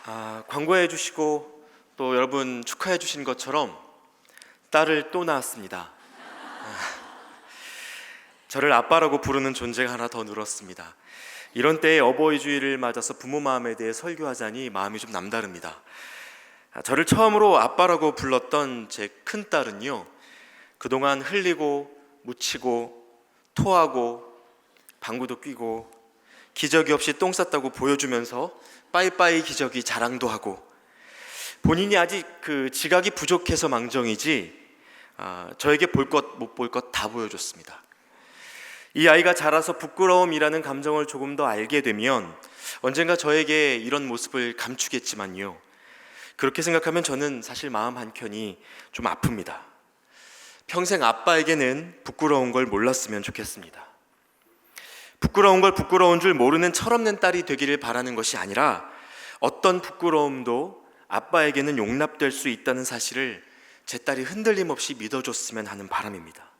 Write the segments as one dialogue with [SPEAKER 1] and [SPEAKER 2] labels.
[SPEAKER 1] 광고해 주시고 또 여러분 축하해 주신 것처럼 딸을 또 낳았습니다. 저를 아빠라고 부르는 존재가 하나 더 늘었습니다. 이런 때에 어버이 주일을 맞아서 부모 마음에 대해 설교하자니 마음이 좀 남다릅니다. 저를 처음으로 아빠라고 불렀던 제 큰딸은요, 그동안 흘리고 묻히고 토하고 방구도 뀌고 기저귀 없이 똥 쌌다고 보여주면서 빠이빠이 기저귀 자랑도 하고 본인이 아직 지각이 부족해서 망정이지 저에게 볼 것 못 볼 것 다 보여줬습니다. 이 아이가 자라서 부끄러움이라는 감정을 조금 더 알게 되면 언젠가 저에게 이런 모습을 감추겠지만요, 그렇게 생각하면 저는 사실 마음 한켠이 좀 아픕니다. 평생 아빠에게는 부끄러운 걸 몰랐으면 좋겠습니다. 부끄러운 걸 부끄러운 줄 모르는 철없는 딸이 되기를 바라는 것이 아니라 어떤 부끄러움도 아빠에게는 용납될 수 있다는 사실을 제 딸이 흔들림 없이 믿어줬으면 하는 바람입니다.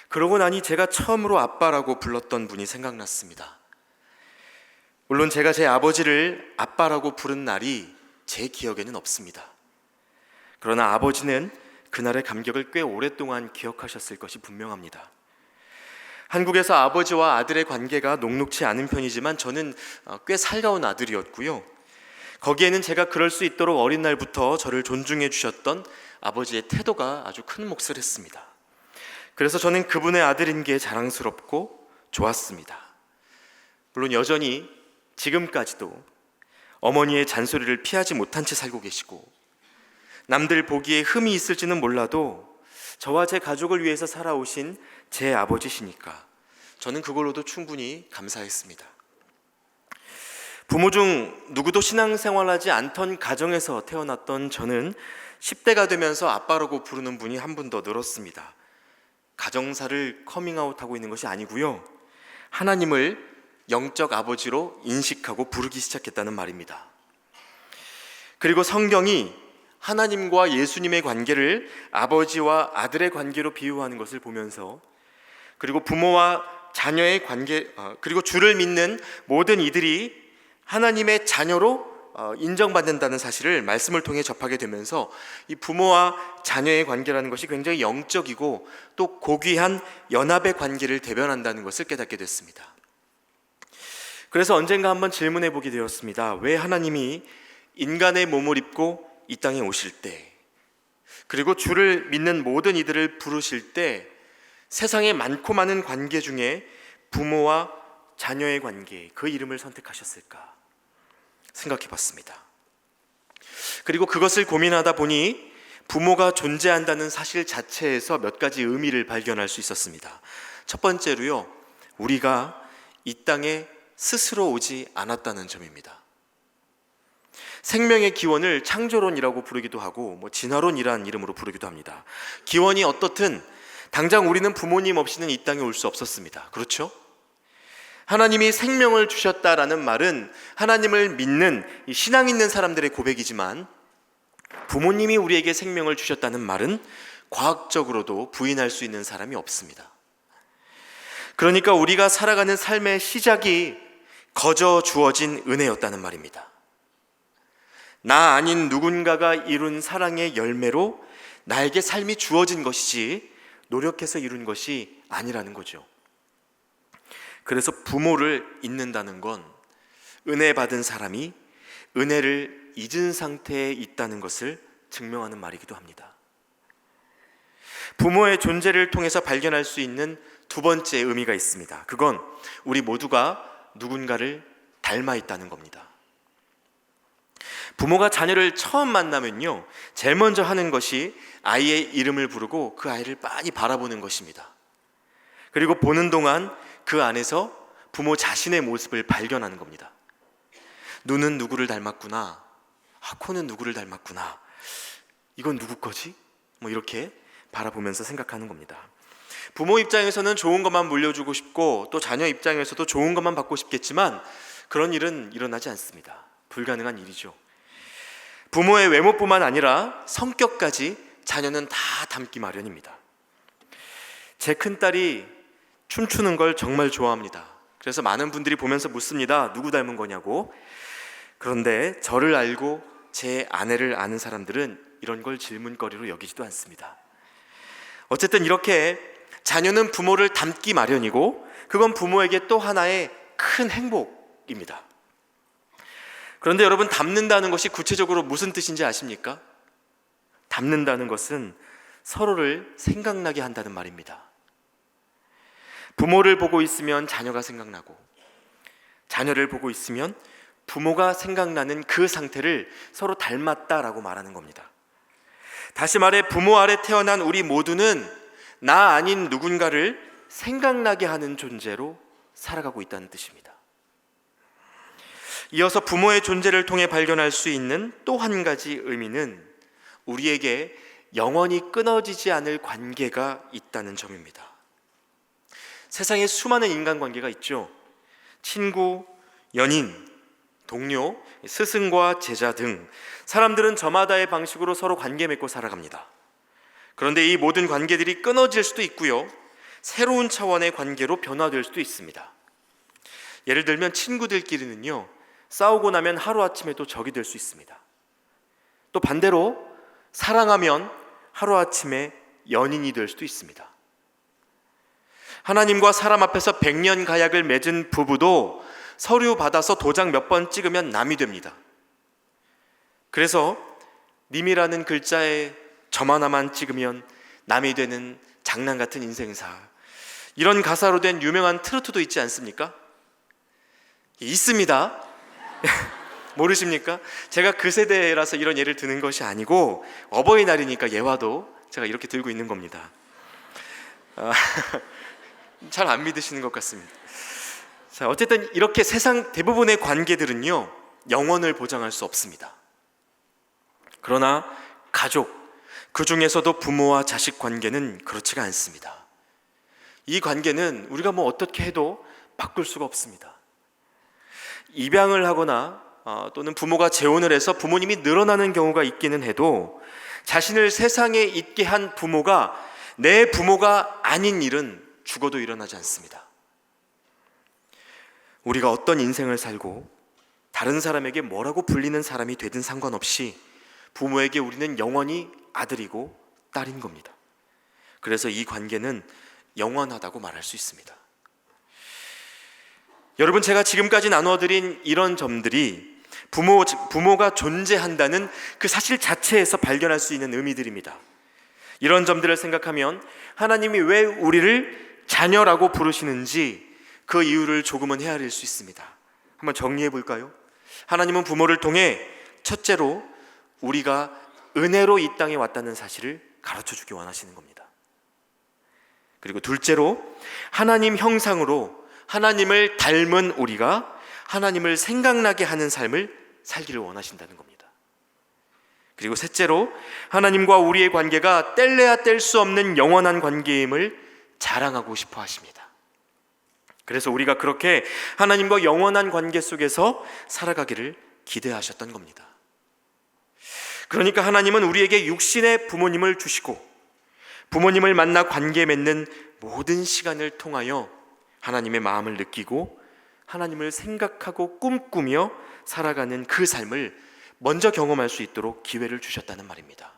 [SPEAKER 1] 그러고 나니 제가 처음으로 아빠라고 불렀던 분이 생각났습니다. 물론 제가 제 아버지를 아빠라고 부른 날이 제 기억에는 없습니다. 그러나 아버지는 그날의 감격을 꽤 오랫동안 기억하셨을 것이 분명합니다. 한국에서 아버지와 아들의 관계가 녹록치 않은 편이지만 저는 꽤 살가운 아들이었고요, 거기에는 제가 그럴 수 있도록 어린 날부터 저를 존중해 주셨던 아버지의 태도가 아주 큰 몫을 했습니다. 그래서 저는 그분의 아들인 게 자랑스럽고 좋았습니다. 물론 여전히 지금까지도 어머니의 잔소리를 피하지 못한 채 살고 계시고 남들 보기에 흠이 있을지는 몰라도 저와 제 가족을 위해서 살아오신 제 아버지시니까 저는 그걸로도 충분히 감사했습니다. 부모 중 누구도 신앙생활하지 않던 가정에서 태어났던 저는 10대가 되면서 아빠라고 부르는 분이 한 분 더 늘었습니다. 가정사를 커밍아웃하고 있는 것이 아니고요, 하나님을 영적 아버지로 인식하고 부르기 시작했다는 말입니다. 그리고 성경이 하나님과 예수님의 관계를 아버지와 아들의 관계로 비유하는 것을 보면서, 그리고 부모와 자녀의 관계, 그리고 주를 믿는 모든 이들이 하나님의 자녀로 인정받는다는 사실을 말씀을 통해 접하게 되면서 이 부모와 자녀의 관계라는 것이 굉장히 영적이고 또 고귀한 연합의 관계를 대변한다는 것을 깨닫게 됐습니다. 그래서 언젠가 한번 질문해 보게 되었습니다. 왜 하나님이 인간의 몸을 입고 이 땅에 오실 때, 그리고 주를 믿는 모든 이들을 부르실 때 세상에 많고 많은 관계 중에 부모와 자녀의 관계, 그 이름을 선택하셨을까 생각해 봤습니다. 그리고 그것을 고민하다 보니 부모가 존재한다는 사실 자체에서 몇 가지 의미를 발견할 수 있었습니다. 첫 번째로요, 우리가 이 땅에 스스로 오지 않았다는 점입니다. 생명의 기원을 창조론이라고 부르기도 하고 진화론이라는 이름으로 부르기도 합니다. 기원이 어떻든 당장 우리는 부모님 없이는 이 땅에 올 수 없었습니다. 그렇죠? 하나님이 생명을 주셨다라는 말은 하나님을 믿는 신앙 있는 사람들의 고백이지만, 부모님이 우리에게 생명을 주셨다는 말은 과학적으로도 부인할 수 있는 사람이 없습니다. 그러니까 우리가 살아가는 삶의 시작이 거저 주어진 은혜였다는 말입니다. 나 아닌 누군가가 이룬 사랑의 열매로 나에게 삶이 주어진 것이지 노력해서 이룬 것이 아니라는 거죠. 그래서 부모를 잊는다는 건 은혜 받은 사람이 은혜를 잊은 상태에 있다는 것을 증명하는 말이기도 합니다. 부모의 존재를 통해서 발견할 수 있는 두 번째 의미가 있습니다. 그건 우리 모두가 누군가를 닮아 있다는 겁니다. 부모가 자녀를 처음 만나면요, 제일 먼저 하는 것이 아이의 이름을 부르고 그 아이를 빤히 바라보는 것입니다. 그리고 보는 동안 그 안에서 부모 자신의 모습을 발견하는 겁니다. 눈은 누구를 닮았구나, 코는 누구를 닮았구나, 이건 누구 거지? 이렇게 바라보면서 생각하는 겁니다. 부모 입장에서는 좋은 것만 물려주고 싶고 또 자녀 입장에서도 좋은 것만 받고 싶겠지만 그런 일은 일어나지 않습니다. 불가능한 일이죠. 부모의 외모뿐만 아니라 성격까지 자녀는 다 닮기 마련입니다. 제 큰딸이 춤추는 걸 정말 좋아합니다. 그래서 많은 분들이 보면서 묻습니다. 누구 닮은 거냐고. 그런데 저를 알고 제 아내를 아는 사람들은 이런 걸 질문거리로 여기지도 않습니다. 어쨌든 이렇게 자녀는 부모를 닮기 마련이고 그건 부모에게 또 하나의 큰 행복입니다. 그런데 여러분, 닮는다는 것이 구체적으로 무슨 뜻인지 아십니까? 닮는다는 것은 서로를 생각나게 한다는 말입니다. 부모를 보고 있으면 자녀가 생각나고 자녀를 보고 있으면 부모가 생각나는 그 상태를 서로 닮았다라고 말하는 겁니다. 다시 말해 부모 아래 태어난 우리 모두는 나 아닌 누군가를 생각나게 하는 존재로 살아가고 있다는 뜻입니다. 이어서 부모의 존재를 통해 발견할 수 있는 또 한 가지 의미는 우리에게 영원히 끊어지지 않을 관계가 있다는 점입니다. 세상에 수많은 인간관계가 있죠. 친구, 연인, 동료, 스승과 제자 등 사람들은 저마다의 방식으로 서로 관계 맺고 살아갑니다. 그런데 이 모든 관계들이 끊어질 수도 있고요, 새로운 차원의 관계로 변화될 수도 있습니다. 예를 들면 친구들끼리는요, 싸우고 나면 하루아침에 또 적이 될 수 있습니다. 또 반대로 사랑하면 하루아침에 연인이 될 수도 있습니다. 하나님과 사람 앞에서 100년 가약을 맺은 부부도 서류 받아서 도장 몇 번 찍으면 남이 됩니다. 그래서 님이라는 글자에 점 하나만 찍으면 남이 되는 장난 같은 인생사, 이런 가사로 된 유명한 트로트도 있지 않습니까? 있습니다. 모르십니까? 제가 그 세대라서 이런 예를 드는 것이 아니고 어버이날이니까 예화도 제가 이렇게 들고 있는 겁니다. 잘 안 믿으시는 것 같습니다. 자, 어쨌든 이렇게 세상 대부분의 관계들은요, 영원을 보장할 수 없습니다. 그러나 가족, 그 중에서도 부모와 자식 관계는 그렇지가 않습니다. 이 관계는 우리가 어떻게 해도 바꿀 수가 없습니다. 입양을 하거나 또는 부모가 재혼을 해서 부모님이 늘어나는 경우가 있기는 해도 자신을 세상에 있게 한 부모가 내 부모가 아닌 일은 죽어도 일어나지 않습니다. 우리가 어떤 인생을 살고 다른 사람에게 뭐라고 불리는 사람이 되든 상관없이 부모에게 우리는 영원히 아들이고 딸인 겁니다. 그래서 이 관계는 영원하다고 말할 수 있습니다. 여러분, 제가 지금까지 나눠드린 이런 점들이 부모가 존재한다는 그 사실 자체에서 발견할 수 있는 의미들입니다. 이런 점들을 생각하면 하나님이 왜 우리를 자녀라고 부르시는지 그 이유를 조금은 헤아릴 수 있습니다. 한번 정리해 볼까요? 하나님은 부모를 통해 첫째로 우리가 은혜로 이 땅에 왔다는 사실을 가르쳐 주기 원하시는 겁니다. 그리고 둘째로 하나님 형상으로 하나님을 닮은 우리가 하나님을 생각나게 하는 삶을 살기를 원하신다는 겁니다. 그리고 셋째로 하나님과 우리의 관계가 뗄래야 뗄 수 없는 영원한 관계임을 자랑하고 싶어 하십니다. 그래서 우리가 그렇게 하나님과 영원한 관계 속에서 살아가기를 기대하셨던 겁니다. 그러니까 하나님은 우리에게 육신의 부모님을 주시고 부모님을 만나 관계 맺는 모든 시간을 통하여 하나님의 마음을 느끼고 하나님을 생각하고 꿈꾸며 살아가는 그 삶을 먼저 경험할 수 있도록 기회를 주셨다는 말입니다.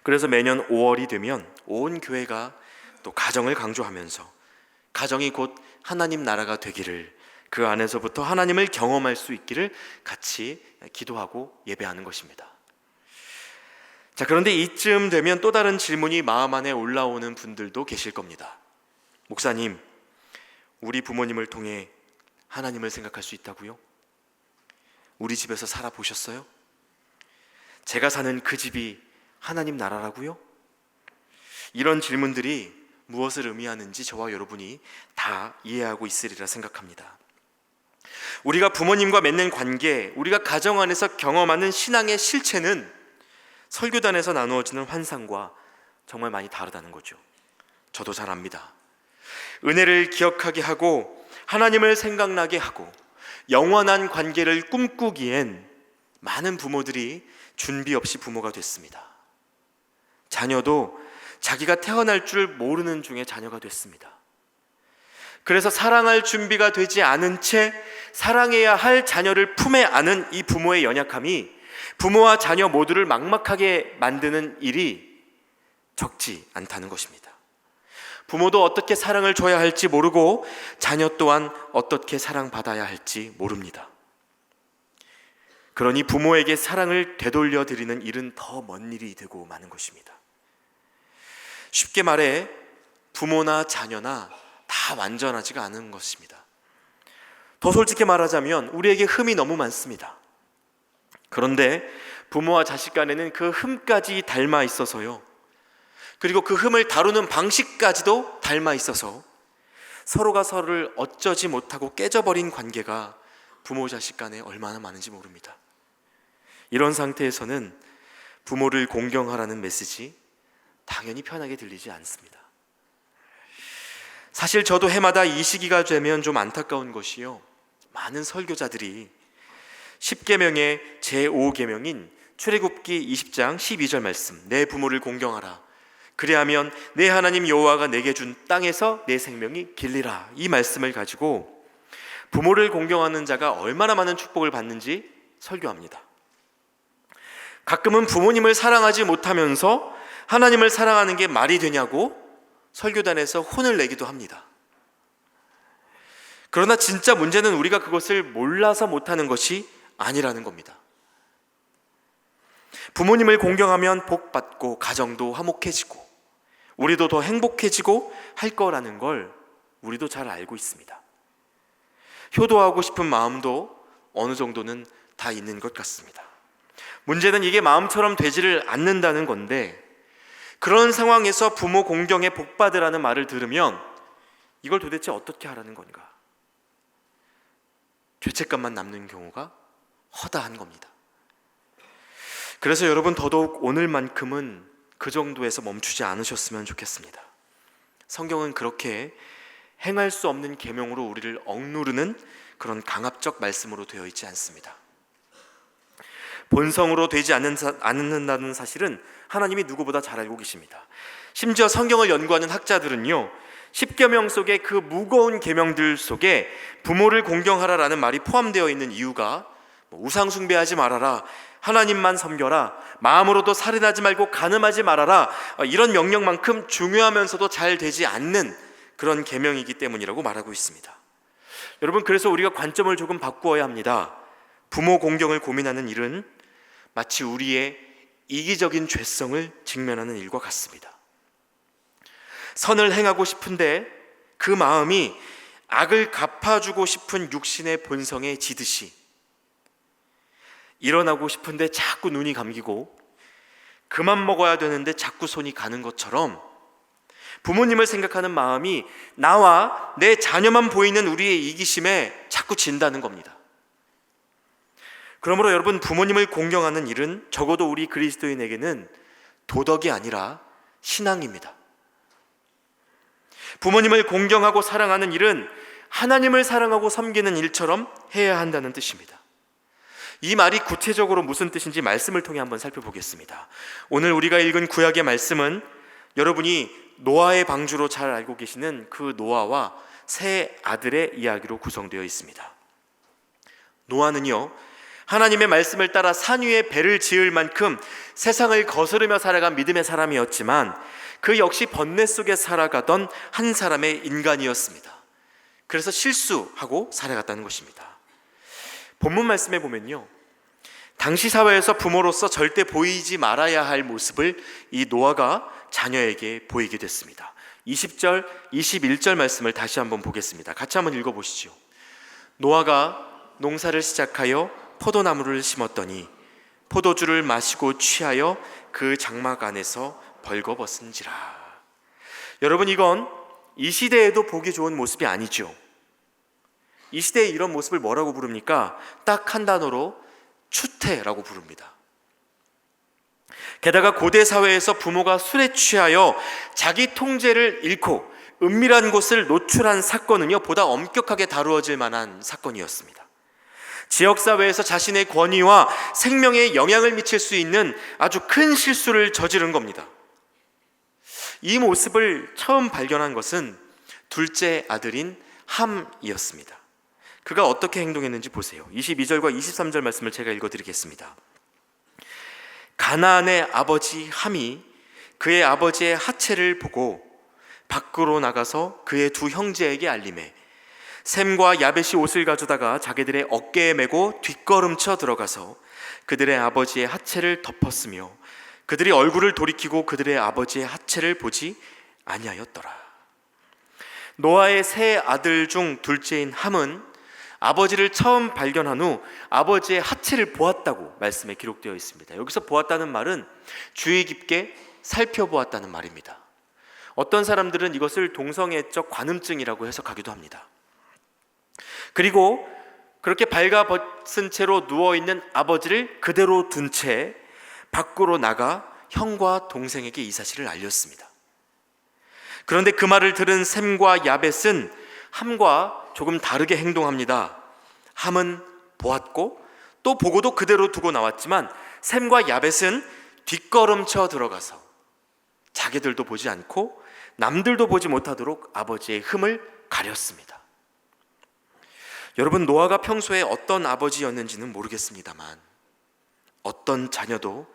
[SPEAKER 1] 그래서 매년 5월이 되면 온 교회가 또 가정을 강조하면서 가정이 곧 하나님 나라가 되기를, 그 안에서부터 하나님을 경험할 수 있기를 같이 기도하고 예배하는 것입니다. 자, 그런데 이쯤 되면 또 다른 질문이 마음 안에 올라오는 분들도 계실 겁니다. 목사님, 우리 부모님을 통해 하나님을 생각할 수 있다고요? 우리 집에서 살아보셨어요? 제가 사는 그 집이 하나님 나라라고요? 이런 질문들이 무엇을 의미하는지 저와 여러분이 다 이해하고 있으리라 생각합니다. 우리가 부모님과 맺는 관계, 우리가 가정 안에서 경험하는 신앙의 실체는 설교단에서 나누어지는 환상과 정말 많이 다르다는 거죠. 저도 잘 압니다. 은혜를 기억하게 하고 하나님을 생각나게 하고 영원한 관계를 꿈꾸기엔 많은 부모들이 준비 없이 부모가 됐습니다. 자녀도 자기가 태어날 줄 모르는 중에 자녀가 됐습니다. 그래서 사랑할 준비가 되지 않은 채 사랑해야 할 자녀를 품에 안은 이 부모의 연약함이 부모와 자녀 모두를 막막하게 만드는 일이 적지 않다는 것입니다. 부모도 어떻게 사랑을 줘야 할지 모르고 자녀 또한 어떻게 사랑받아야 할지 모릅니다. 그러니 부모에게 사랑을 되돌려 드리는 일은 더 먼 일이 되고 마는 것입니다. 쉽게 말해 부모나 자녀나 다 완전하지가 않은 것입니다. 더 솔직히 말하자면 우리에게 흠이 너무 많습니다. 그런데 부모와 자식 간에는 그 흠까지 닮아 있어서요, 그리고 그 흠을 다루는 방식까지도 닮아 있어서 서로가 서로를 어쩌지 못하고 깨져버린 관계가 부모 자식 간에 얼마나 많은지 모릅니다. 이런 상태에서는 부모를 공경하라는 메시지 당연히 편하게 들리지 않습니다. 사실 저도 해마다 이 시기가 되면 좀 안타까운 것이요, 많은 설교자들이 10계명의 제5계명인 출애굽기 20장 12절 말씀, 내 부모를 공경하라, 그리하면 내 하나님 여호와가 내게 준 땅에서 내 생명이 길리라, 이 말씀을 가지고 부모를 공경하는 자가 얼마나 많은 축복을 받는지 설교합니다. 가끔은 부모님을 사랑하지 못하면서 하나님을 사랑하는 게 말이 되냐고 설교단에서 혼을 내기도 합니다. 그러나 진짜 문제는 우리가 그것을 몰라서 못하는 것이 아니라는 겁니다. 부모님을 공경하면 복받고 가정도 화목해지고 우리도 더 행복해지고 할 거라는 걸 우리도 잘 알고 있습니다. 효도하고 싶은 마음도 어느 정도는 다 있는 것 같습니다. 문제는 이게 마음처럼 되지를 않는다는 건데, 그런 상황에서 부모 공경에 복받으라는 말을 들으면 이걸 도대체 어떻게 하라는 건가? 죄책감만 남는 경우가 허다한 겁니다. 그래서 여러분, 더더욱 오늘만큼은 그 정도에서 멈추지 않으셨으면 좋겠습니다. 성경은 그렇게 행할 수 없는 계명으로 우리를 억누르는 그런 강압적 말씀으로 되어 있지 않습니다. 본성으로 되지 않는다는 사실은 하나님이 누구보다 잘 알고 계십니다. 심지어 성경을 연구하는 학자들은요, 10계명 속에 그 무거운 계명들 속에 부모를 공경하라라는 말이 포함되어 있는 이유가 우상 숭배하지 말아라, 하나님만 섬겨라, 마음으로도 살인하지 말고 간음하지 말아라, 이런 명령만큼 중요하면서도 잘 되지 않는 그런 계명이기 때문이라고 말하고 있습니다. 여러분, 그래서 우리가 관점을 조금 바꾸어야 합니다. 부모 공경을 고민하는 일은 마치 우리의 이기적인 죄성을 직면하는 일과 같습니다. 선을 행하고 싶은데 그 마음이 악을 갚아주고 싶은 육신의 본성에 지듯이, 일어나고 싶은데 자꾸 눈이 감기고 그만 먹어야 되는데 자꾸 손이 가는 것처럼 부모님을 생각하는 마음이 나와 내 자녀만 보이는 우리의 이기심에 자꾸 진다는 겁니다. 그러므로 여러분, 부모님을 공경하는 일은 적어도 우리 그리스도인에게는 도덕이 아니라 신앙입니다. 부모님을 공경하고 사랑하는 일은 하나님을 사랑하고 섬기는 일처럼 해야 한다는 뜻입니다. 이 말이 구체적으로 무슨 뜻인지 말씀을 통해 한번 살펴보겠습니다. 오늘 우리가 읽은 구약의 말씀은 여러분이 노아의 방주로 잘 알고 계시는 그 노아와 세 아들의 이야기로 구성되어 있습니다. 노아는요, 하나님의 말씀을 따라 산 위에 배를 지을 만큼 세상을 거스르며 살아간 믿음의 사람이었지만 그 역시 번뇌 속에 살아가던 한 사람의 인간이었습니다. 그래서 실수하고 살아갔다는 것입니다. 본문 말씀에 보면요, 당시 사회에서 부모로서 절대 보이지 말아야 할 모습을 이 노아가 자녀에게 보이게 됐습니다. 20절, 21절 말씀을 다시 한번 보겠습니다. 같이 한번 읽어보시죠. 노아가 농사를 시작하여 포도나무를 심었더니 포도주를 마시고 취하여 그 장막 안에서 벌거벗은지라. 여러분, 이건 이 시대에도 보기 좋은 모습이 아니죠. 이 시대에 이런 모습을 뭐라고 부릅니까? 딱 한 단어로 추태라고 부릅니다. 게다가 고대 사회에서 부모가 술에 취하여 자기 통제를 잃고 은밀한 곳을 노출한 사건은요, 보다 엄격하게 다루어질 만한 사건이었습니다. 지역사회에서 자신의 권위와 생명에 영향을 미칠 수 있는 아주 큰 실수를 저지른 겁니다. 이 모습을 처음 발견한 것은 둘째 아들인 함이었습니다. 그가 어떻게 행동했는지 보세요. 22절과 23절 말씀을 제가 읽어드리겠습니다. 가나안의 아버지 함이 그의 아버지의 하체를 보고 밖으로 나가서 그의 두 형제에게 알리매 셈과 야벳이 옷을 가져다가 자기들의 어깨에 메고 뒷걸음쳐 들어가서 그들의 아버지의 하체를 덮었으며 그들이 얼굴을 돌이키고 그들의 아버지의 하체를 보지 아니하였더라. 노아의 세 아들 중 둘째인 함은 아버지를 처음 발견한 후 아버지의 하체를 보았다고 말씀에 기록되어 있습니다. 여기서 보았다는 말은 주의 깊게 살펴보았다는 말입니다. 어떤 사람들은 이것을 동성애적 관음증이라고 해석하기도 합니다. 그리고 그렇게 발가벗은 채로 누워있는 아버지를 그대로 둔 채 밖으로 나가 형과 동생에게 이 사실을 알렸습니다. 그런데 그 말을 들은 셈과 야벳은 함과 조금 다르게 행동합니다. 함은 보았고 또 보고도 그대로 두고 나왔지만 셈과 야벳은 뒷걸음쳐 들어가서 자기들도 보지 않고 남들도 보지 못하도록 아버지의 흠을 가렸습니다. 여러분, 노아가 평소에 어떤 아버지였는지는 모르겠습니다만 어떤 자녀도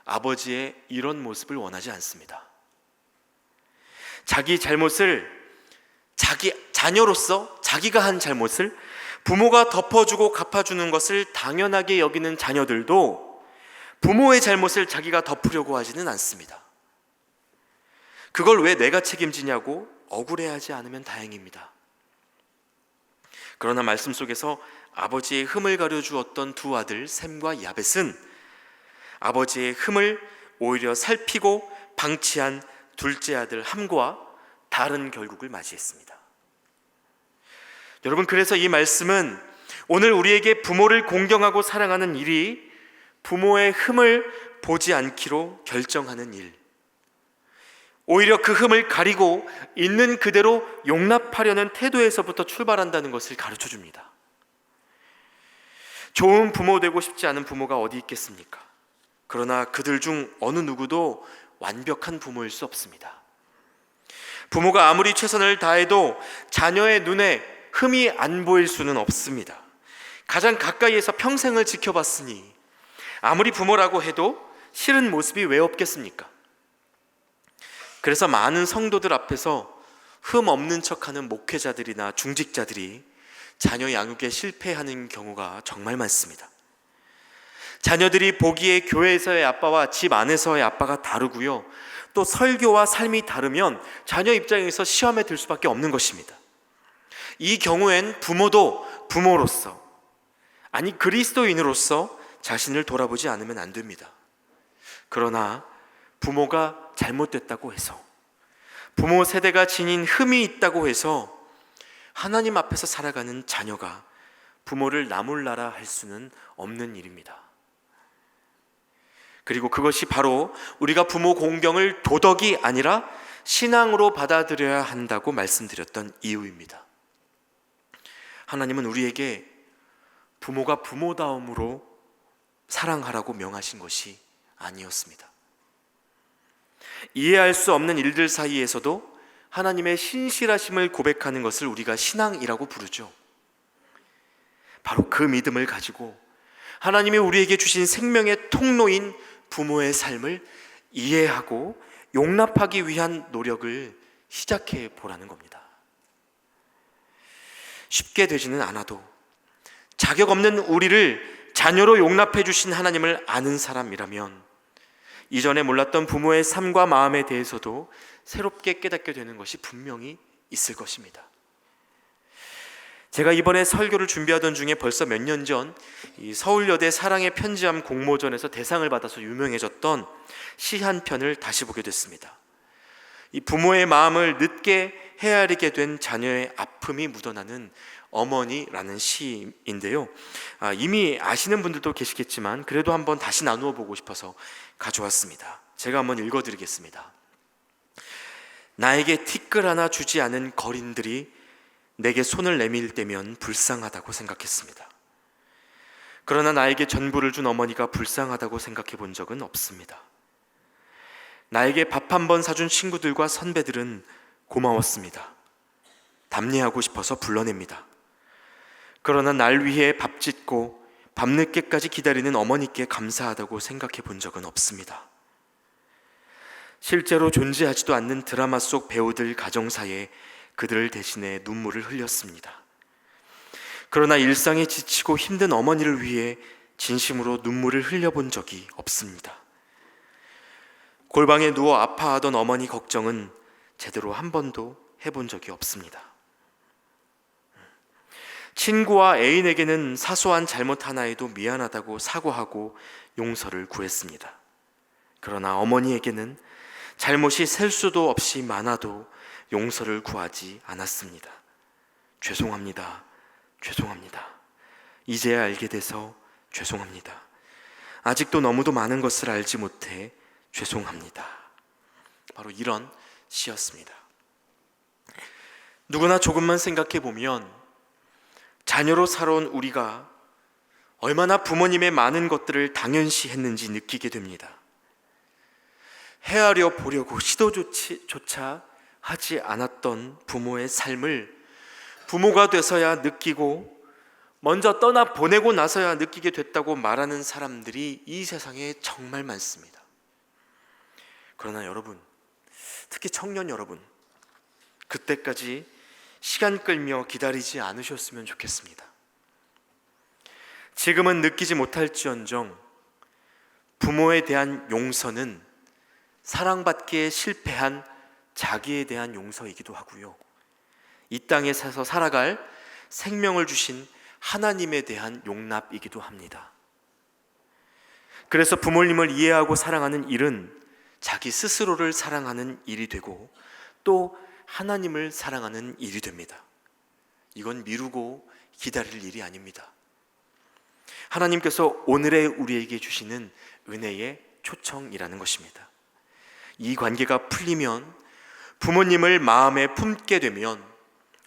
[SPEAKER 1] 아버지의 이런 모습을 원하지 않습니다. 자기 잘못을 자기 자녀로서 자기가 한 잘못을 부모가 덮어주고 갚아주는 것을 당연하게 여기는 자녀들도 부모의 잘못을 자기가 덮으려고 하지는 않습니다. 그걸 왜 내가 책임지냐고 억울해하지 않으면 다행입니다. 그러나 말씀 속에서 아버지의 흠을 가려주었던 두 아들 셈과 야벳은 아버지의 흠을 오히려 살피고 방치한 둘째 아들 함과 다른 결국을 맞이했습니다. 여러분, 그래서 이 말씀은 오늘 우리에게 부모를 공경하고 사랑하는 일이 부모의 흠을 보지 않기로 결정하는 일, 오히려 그 흠을 가리고 있는 그대로 용납하려는 태도에서부터 출발한다는 것을 가르쳐 줍니다. 좋은 부모 되고 싶지 않은 부모가 어디 있겠습니까? 그러나 그들 중 어느 누구도 완벽한 부모일 수 없습니다. 부모가 아무리 최선을 다해도 자녀의 눈에 흠이 안 보일 수는 없습니다. 가장 가까이에서 평생을 지켜봤으니 아무리 부모라고 해도 싫은 모습이 왜 없겠습니까? 그래서 많은 성도들 앞에서 흠 없는 척하는 목회자들이나 중직자들이 자녀 양육에 실패하는 경우가 정말 많습니다. 자녀들이 보기에 교회에서의 아빠와 집 안에서의 아빠가 다르고요, 또 설교와 삶이 다르면 자녀 입장에서 시험에 들 수밖에 없는 것입니다. 이 경우엔 부모도 부모로서, 아니 그리스도인으로서 자신을 돌아보지 않으면 안 됩니다. 그러나 부모가 잘못됐다고 해서, 부모 세대가 지닌 흠이 있다고 해서 하나님 앞에서 살아가는 자녀가 부모를 나몰라라 할 수는 없는 일입니다. 그리고 그것이 바로 우리가 부모 공경을 도덕이 아니라 신앙으로 받아들여야 한다고 말씀드렸던 이유입니다. 하나님은 우리에게 부모가 부모다움으로 사랑하라고 명하신 것이 아니었습니다. 이해할 수 없는 일들 사이에서도 하나님의 신실하심을 고백하는 것을 우리가 신앙이라고 부르죠. 바로 그 믿음을 가지고 하나님이 우리에게 주신 생명의 통로인 부모의 삶을 이해하고 용납하기 위한 노력을 시작해 보라는 겁니다. 쉽게 되지는 않아도 자격 없는 우리를 자녀로 용납해 주신 하나님을 아는 사람이라면 이전에 몰랐던 부모의 삶과 마음에 대해서도 새롭게 깨닫게 되는 것이 분명히 있을 것입니다. 제가 이번에 설교를 준비하던 중에 벌써 몇 년 전 서울여대 사랑의 편지함 공모전에서 대상을 받아서 유명해졌던 시 한 편을 다시 보게 됐습니다. 이 부모의 마음을 늦게 헤아리게 된 자녀의 아픔이 묻어나는 어머니라는 시인데요. 이미 아시는 분들도 계시겠지만 그래도 한번 다시 나누어 보고 싶어서 가져왔습니다. 제가 한번 읽어드리겠습니다. 나에게 티끌 하나 주지 않은 거린들이 내게 손을 내밀 때면 불쌍하다고 생각했습니다. 그러나 나에게 전부를 준 어머니가 불쌍하다고 생각해 본 적은 없습니다. 나에게 밥 한 번 사준 친구들과 선배들은 고마웠습니다. 답례하고 싶어서 불러냅니다. 그러나 날 위해 밥 짓고 밤늦게까지 기다리는 어머니께 감사하다고 생각해 본 적은 없습니다. 실제로 존재하지도 않는 드라마 속 배우들 가정사에 그들 대신에 눈물을 흘렸습니다. 그러나 일상에 지치고 힘든 어머니를 위해 진심으로 눈물을 흘려본 적이 없습니다. 골방에 누워 아파하던 어머니 걱정은 제대로 한 번도 해본 적이 없습니다. 친구와 애인에게는 사소한 잘못 하나에도 미안하다고 사과하고 용서를 구했습니다. 그러나 어머니에게는 잘못이 셀 수도 없이 많아도 용서를 구하지 않았습니다. 죄송합니다. 죄송합니다. 이제야 알게 돼서 죄송합니다. 아직도 너무도 많은 것을 알지 못해 죄송합니다. 바로 이런 시였습니다. 누구나 조금만 생각해 보면 자녀로 살아온 우리가 얼마나 부모님의 많은 것들을 당연시 했는지 느끼게 됩니다. 헤아려 보려고 시도조차 하지 않았던 부모의 삶을 부모가 돼서야 느끼고 먼저 떠나 보내고 나서야 느끼게 됐다고 말하는 사람들이 이 세상에 정말 많습니다. 그러나 여러분, 특히 청년 여러분, 그때까지 시간 끌며 기다리지 않으셨으면 좋겠습니다. 지금은 느끼지 못할지언정 부모에 대한 용서는 사랑받기에 실패한 자기에 대한 용서이기도 하고요, 이 땅에 사서 살아갈 생명을 주신 하나님에 대한 용납이기도 합니다. 그래서 부모님을 이해하고 사랑하는 일은 자기 스스로를 사랑하는 일이 되고 또 하나님을 사랑하는 일이 됩니다. 이건 미루고 기다릴 일이 아닙니다. 하나님께서 오늘의 우리에게 주시는 은혜의 초청이라는 것입니다. 이 관계가 풀리면, 부모님을 마음에 품게 되면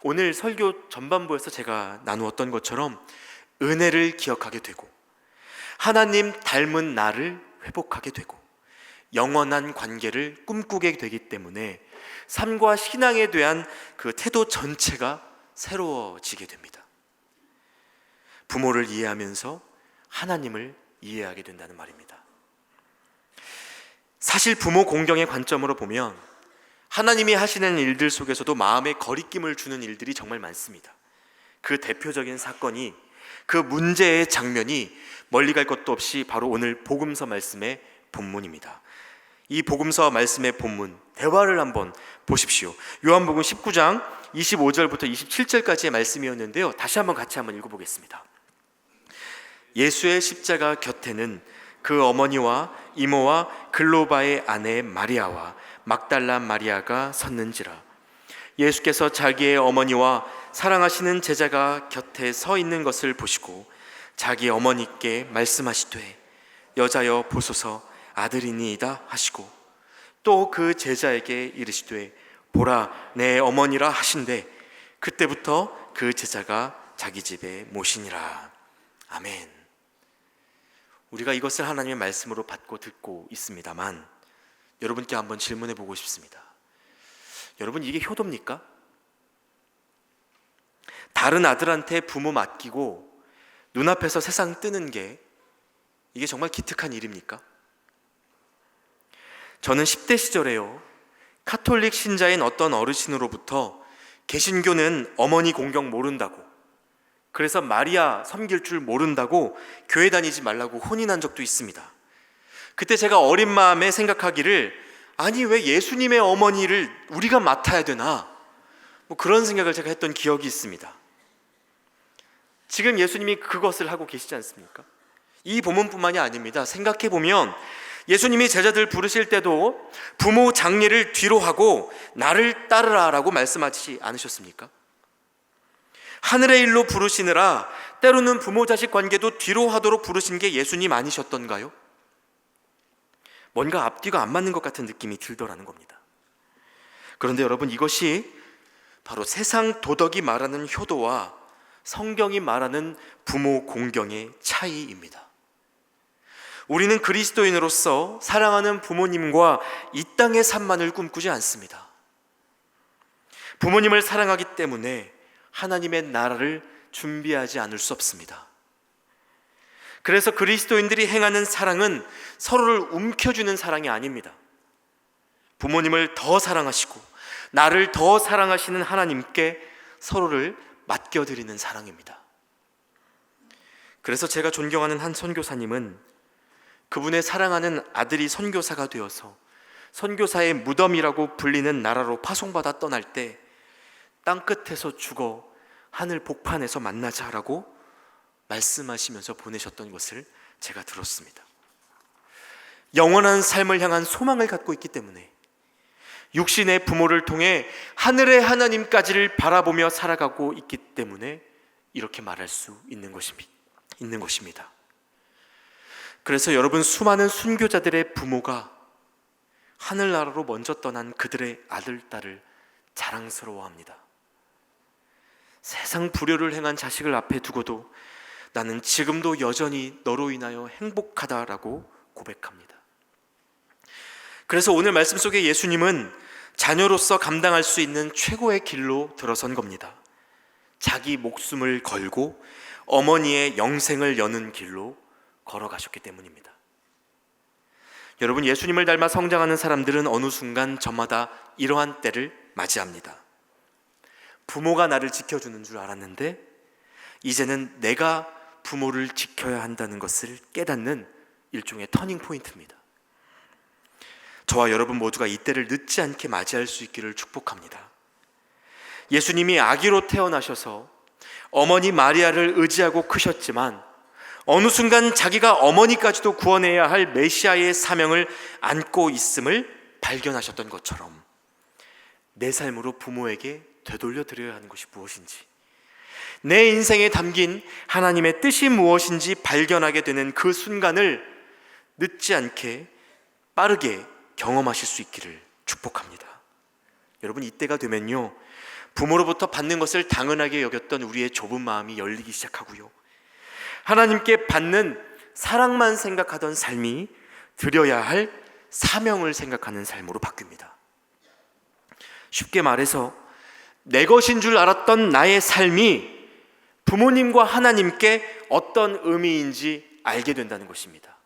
[SPEAKER 1] 오늘 설교 전반부에서 제가 나누었던 것처럼 은혜를 기억하게 되고 하나님 닮은 나를 회복하게 되고 영원한 관계를 꿈꾸게 되기 때문에 삶과 신앙에 대한 그 태도 전체가 새로워지게 됩니다. 부모를 이해하면서 하나님을 이해하게 된다는 말입니다. 사실 부모 공경의 관점으로 보면 하나님이 하시는 일들 속에서도 마음에 거리낌을 주는 일들이 정말 많습니다. 그 대표적인 사건이, 그 문제의 장면이 멀리 갈 것도 없이 바로 오늘 복음서 말씀의 본문입니다. 이 복음서 말씀의 본문 대화를 한번 보십시오. 요한복음 19장 25절부터 27절까지의 말씀이었는데요, 다시 한번 같이 한번 읽어보겠습니다. 예수의 십자가 곁에는 그 어머니와 이모와 글로바의 아내 마리아와 막달라 마리아가 섰는지라. 예수께서 자기의 어머니와 사랑하시는 제자가 곁에 서 있는 것을 보시고 자기 어머니께 말씀하시되 여자여 보소서 아들이니이다 하시고 또 그 제자에게 이르시되 보라 내 어머니라 하신대 그때부터 그 제자가 자기 집에 모시니라. 아멘. 우리가 이것을 하나님의 말씀으로 받고 듣고 있습니다만 여러분께 한번 질문해 보고 싶습니다. 여러분, 이게 효도입니까? 다른 아들한테 부모 맡기고 눈앞에서 세상 뜨는 게 이게 정말 기특한 일입니까? 저는 10대 시절에요, 카톨릭 신자인 어떤 어르신으로부터 개신교는 어머니 공경 모른다고, 그래서 마리아 섬길 줄 모른다고 교회 다니지 말라고 혼인한 적도 있습니다. 그때 제가 어린 마음에 생각하기를, 아니 왜 예수님의 어머니를 우리가 맡아야 되나, 그런 생각을 제가 했던 기억이 있습니다. 지금 예수님이 그것을 하고 계시지 않습니까? 이 본문뿐만이 아닙니다. 생각해보면 예수님이 제자들 부르실 때도 부모 장례를 뒤로 하고 나를 따르라 라고 말씀하지 않으셨습니까? 하늘의 일로 부르시느라 때로는 부모 자식 관계도 뒤로 하도록 부르신 게 예수님 아니셨던가요? 뭔가 앞뒤가 안 맞는 것 같은 느낌이 들더라는 겁니다. 그런데 여러분, 이것이 바로 세상 도덕이 말하는 효도와 성경이 말하는 부모 공경의 차이입니다. 우리는 그리스도인으로서 사랑하는 부모님과 이 땅의 삶만을 꿈꾸지 않습니다. 부모님을 사랑하기 때문에 하나님의 나라를 준비하지 않을 수 없습니다. 그래서 그리스도인들이 행하는 사랑은 서로를 움켜주는 사랑이 아닙니다. 부모님을 더 사랑하시고 나를 더 사랑하시는 하나님께 서로를 맡겨드리는 사랑입니다. 그래서 제가 존경하는 한 선교사님은 그분의 사랑하는 아들이 선교사가 되어서 선교사의 무덤이라고 불리는 나라로 파송받아 떠날 때 땅끝에서 죽어 하늘 복판에서 만나자라고 말씀하시면서 보내셨던 것을 제가 들었습니다. 영원한 삶을 향한 소망을 갖고 있기 때문에 육신의 부모를 통해 하늘의 하나님까지를 바라보며 살아가고 있기 때문에 이렇게 말할 수 있는 것입니다. 그래서 여러분, 수많은 순교자들의 부모가 하늘나라로 먼저 떠난 그들의 아들, 딸을 자랑스러워합니다. 세상 불효를 행한 자식을 앞에 두고도 나는 지금도 여전히 너로 인하여 행복하다라고 고백합니다. 그래서 오늘 말씀 속에 예수님은 자녀로서 감당할 수 있는 최고의 길로 들어선 겁니다. 자기 목숨을 걸고 어머니의 영생을 여는 길로 걸어가셨기 때문입니다. 여러분, 예수님을 닮아 성장하는 사람들은 어느 순간 저마다 이러한 때를 맞이합니다. 부모가 나를 지켜주는 줄 알았는데 이제는 내가 부모를 지켜야 한다는 것을 깨닫는 일종의 터닝 포인트입니다. 저와 여러분 모두가 이때를 늦지 않게 맞이할 수 있기를 축복합니다. 예수님이 아기로 태어나셔서 어머니 마리아를 의지하고 크셨지만 어느 순간 자기가 어머니까지도 구원해야 할 메시아의 사명을 안고 있음을 발견하셨던 것처럼 내 삶으로 부모에게 되돌려 드려야 하는 것이 무엇인지, 내 인생에 담긴 하나님의 뜻이 무엇인지 발견하게 되는 그 순간을 늦지 않게 빠르게 경험하실 수 있기를 축복합니다. 여러분, 이때가 되면요, 부모로부터 받는 것을 당연하게 여겼던 우리의 좁은 마음이 열리기 시작하고요, 하나님께 받는 사랑만 생각하던 삶이 드려야 할 사명을 생각하는 삶으로 바뀝니다. 쉽게 말해서 내 것인 줄 알았던 나의 삶이 부모님과 하나님께 어떤 의미인지 알게 된다는 것입니다.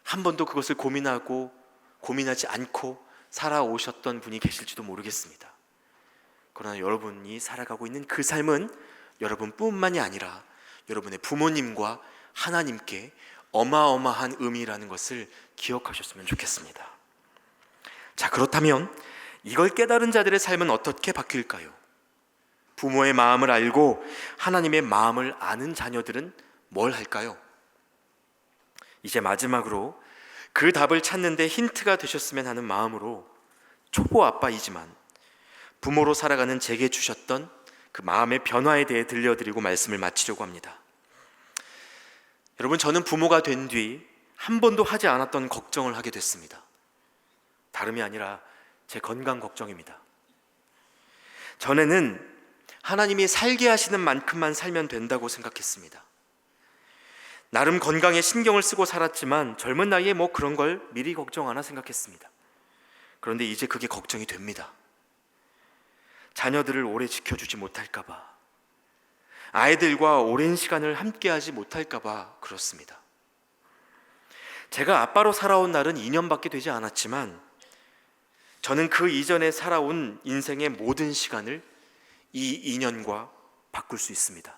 [SPEAKER 1] 한 번도 그것을 고민하지 않고 살아오셨던 분이 계실지도 모르겠습니다. 그러나 여러분이 살아가고 있는 그 삶은 여러분뿐만이 아니라 여러분의 부모님과 하나님께 어마어마한 의미라는 것을 기억하셨으면 좋겠습니다. 자, 그렇다면 이걸 깨달은 자들의 삶은 어떻게 바뀔까요? 부모의 마음을 알고 하나님의 마음을 아는 자녀들은 뭘 할까요? 이제 마지막으로 그 답을 찾는 데 힌트가 되셨으면 하는 마음으로 초보 아빠이지만 부모로 살아가는 제게 주셨던 그 마음의 변화에 대해 들려드리고 말씀을 마치려고 합니다. 여러분, 저는 부모가 된 뒤 한 번도 하지 않았던 걱정을 하게 됐습니다. 다름이 아니라 제 건강 걱정입니다. 전에는 하나님이 살게 하시는 만큼만 살면 된다고 생각했습니다. 나름 건강에 신경을 쓰고 살았지만 젊은 나이에 뭐 그런 걸 미리 걱정하나 생각했습니다. 그런데 이제 그게 걱정이 됩니다. 자녀들을 오래 지켜주지 못할까 봐, 아이들과 오랜 시간을 함께하지 못할까 봐 그렇습니다. 제가 아빠로 살아온 날은 2년밖에 되지 않았지만 저는 그 이전에 살아온 인생의 모든 시간을 이 2년과 바꿀 수 있습니다.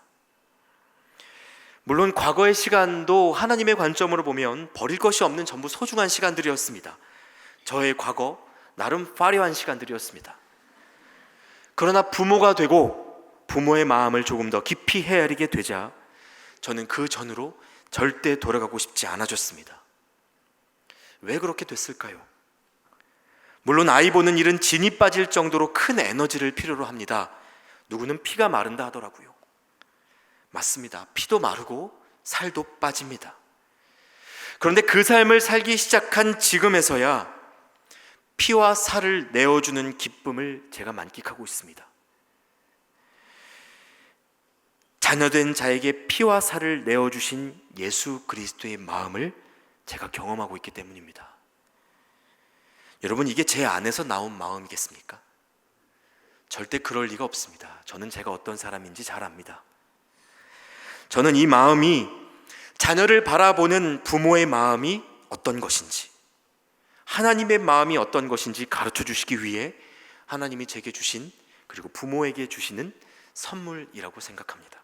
[SPEAKER 1] 물론 과거의 시간도 하나님의 관점으로 보면 버릴 것이 없는 전부 소중한 시간들이었습니다. 저의 과거 나름 화려한 시간들이었습니다. 그러나 부모가 되고 부모의 마음을 조금 더 깊이 헤아리게 되자 저는 그 전으로 절대 돌아가고 싶지 않아졌습니다. 왜 그렇게 됐을까요? 물론 아이 보는 일은 진이 빠질 정도로 큰 에너지를 필요로 합니다. 누구는 피가 마른다 하더라고요. 맞습니다. 피도 마르고 살도 빠집니다. 그런데 그 삶을 살기 시작한 지금에서야 피와 살을 내어주는 기쁨을 제가 만끽하고 있습니다. 자녀된 자에게 피와 살을 내어주신 예수 그리스도의 마음을 제가 경험하고 있기 때문입니다. 여러분, 이게 제 안에서 나온 마음이겠습니까? 절대 그럴 리가 없습니다. 저는 제가 어떤 사람인지 잘 압니다. 저는 이 마음이, 자녀를 바라보는 부모의 마음이 어떤 것인지, 하나님의 마음이 어떤 것인지 가르쳐 주시기 위해 하나님이 제게 주신, 그리고 부모에게 주시는 선물이라고 생각합니다.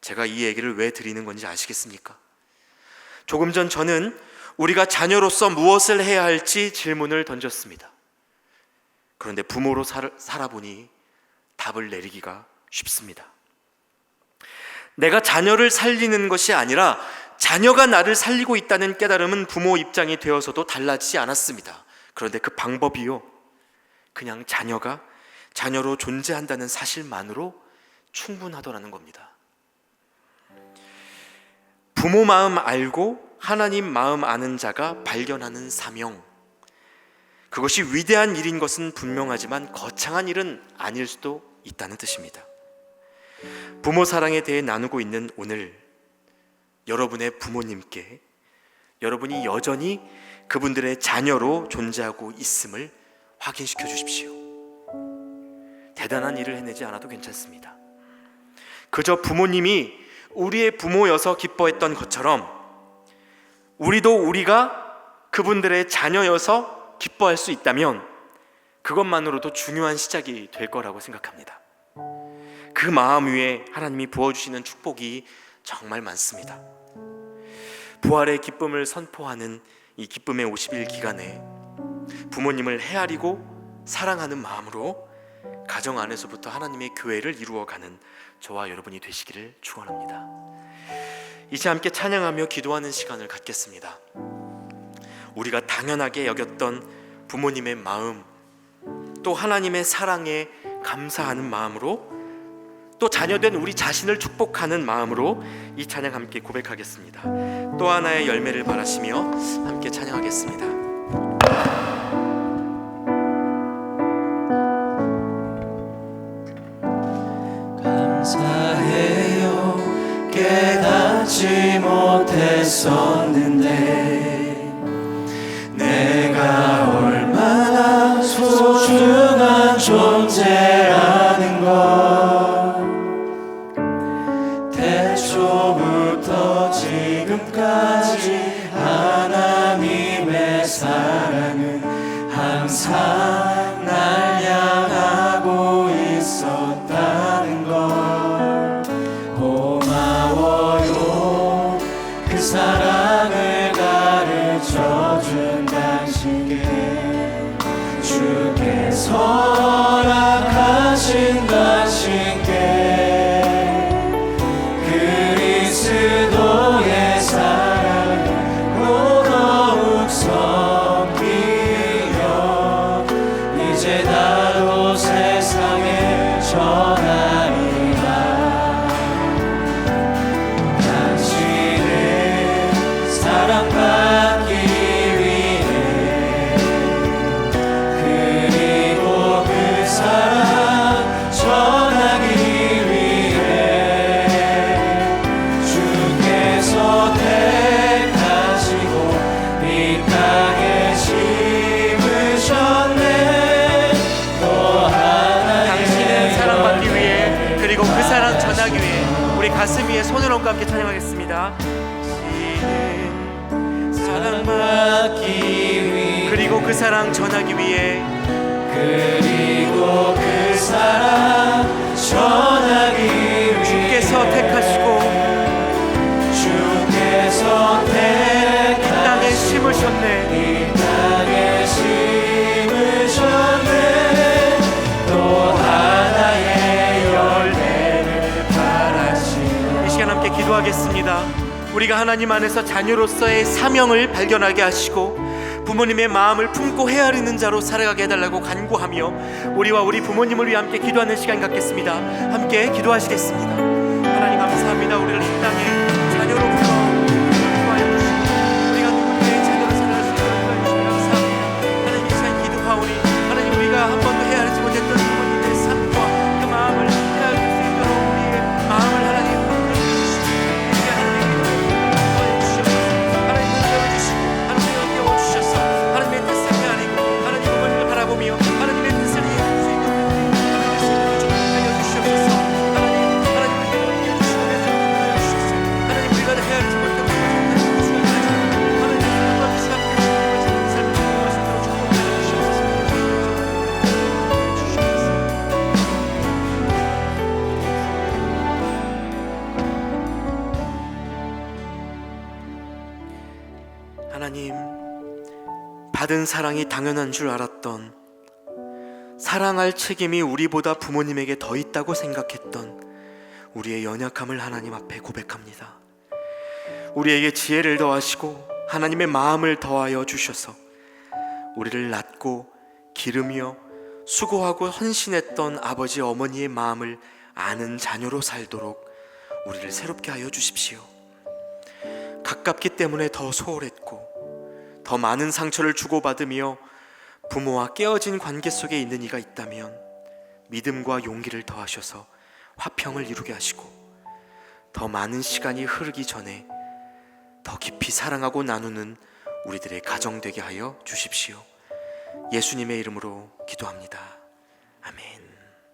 [SPEAKER 1] 제가 이 얘기를 왜 드리는 건지 아시겠습니까? 조금 전 저는 우리가 자녀로서 무엇을 해야 할지 질문을 던졌습니다. 그런데 부모로 살아보니 답을 내리기가 쉽습니다. 내가 자녀를 살리는 것이 아니라 자녀가 나를 살리고 있다는 깨달음은 부모 입장이 되어서도 달라지지 않았습니다. 그런데 그 방법이요, 그냥 자녀가 자녀로 존재한다는 사실만으로 충분하더라는 겁니다. 부모 마음 알고 하나님 마음 아는 자가 발견하는 사명, 그것이 위대한 일인 것은 분명하지만 거창한 일은 아닐 수도 있다는 뜻입니다. 부모 사랑에 대해 나누고 있는 오늘, 여러분의 부모님께 여러분이 여전히 그분들의 자녀로 존재하고 있음을 확인시켜 주십시오. 대단한 일을 해내지 않아도 괜찮습니다. 그저 부모님이 우리의 부모여서 기뻐했던 것처럼 우리도 우리가 그분들의 자녀여서 기뻐할 수 있다면 그것만으로도 중요한 시작이 될 거라고 생각합니다. 그 마음 위에 하나님이 부어주시는 축복이 정말 많습니다. 부활의 기쁨을 선포하는 이 기쁨의 50일 기간에 부모님을 헤아리고 사랑하는 마음으로 가정 안에서부터 하나님의 교회를 이루어가는 저와 여러분이 되시기를 축원합니다. 이제 함께 찬양하며 기도하는 시간을 갖겠습니다. 우리가 당연하게 여겼던 부모님의 마음, 또 하나님의 사랑에 감사하는 마음으로, 또 자녀된 우리 자신을 축복하는 마음으로 이 찬양 함께 고백하겠습니다. 또 하나의 열매를 바라시며 함께 찬양하겠습니다.
[SPEAKER 2] 감사해요. 깨닫지 못했었는데 내가 얼마나 소중한 존재라는 걸 태초부터 지금까지 하나님의 사랑은 항상 날 향하고 있었다는 걸 고마워요. 그 사랑을 가르쳐준 당신께 주께서 허락하신 당신께 그리스도의 사랑으로 더욱 섬기며 이제 나도 세상에 전하리라. 당신을 사랑받기 위해 그리고 그 사랑 전하기 위해 주께서 택하시고 이 땅에 심으셨네. 또 하나의
[SPEAKER 1] 당신은 사랑받기 위해, 그리고 그 사랑 전하기 위해 우리 가슴 위에 손을 얹고 함께 찬양하겠습니다. 당신은
[SPEAKER 2] 사랑받기 위해
[SPEAKER 1] 그리고 그 사랑 전하기 위해
[SPEAKER 2] 그리고 그 사랑 전하기 위해
[SPEAKER 1] 주께서 택하시고
[SPEAKER 2] 주께서
[SPEAKER 1] 이 땅에 심으셨네.
[SPEAKER 2] 이 땅에 심으셨네. 또 하나의 열매를 바라시며
[SPEAKER 1] 이 시간 함께 기도하겠습니다. 우리가 하나님 안에서 자녀로서의 사명을 발견하게 하시고 부모님의 마음을 품고 헤아리는 자로 살아가게 해달라고 간구하며 우리와 우리 부모님을 위해 함께 기도하는 시간 갖겠습니다. 함께 기도하시겠습니다. 하나님 감사합니다. 우리를 이 땅에 자녀로 불러 인도하여 주시고 우리가 누군가의 자녀로 살아갈 수 있도록 인도하여 주시며 감사합니다. 하나님 이 시간 기도하오니 하나님 우리가 한 번도 헤아리지 못했던 부모님의 삶과 그 마음을 헤아릴 수 있도록 우리의 마음을 하나님 주시고 우리 하나님의 인도하여 주시옵소서. 하나님 인도하여 주시고 하나님 인도하여 주셔서 하나님의 뜻을 헤아리고 하나님 부모님을 바라보며 하나님의 뜻을 이해할 수 있는 하나님 하나님, 받은 사랑이 당연한 줄 알았던, 사랑할 책임이 우리보다 부모님에게 더 있다고 생각했던 우리의 연약함을 하나님 앞에 고백합니다. 우리에게 지혜를 더하시고 하나님의 마음을 더하여 주셔서 우리를 낳고 기르며 수고하고 헌신했던 아버지 어머니의 마음을 아는 자녀로 살도록 우리를 새롭게 하여 주십시오. 가깝기 때문에 더 소홀했고 더 많은 상처를 주고받으며 부모와 깨어진 관계 속에 있는 이가 있다면 믿음과 용기를 더하셔서 화평을 이루게 하시고 더 많은 시간이 흐르기 전에 더 깊이 사랑하고 나누는 우리들의 가정 되게 하여 주십시오. 예수님의 이름으로 기도합니다. 아멘.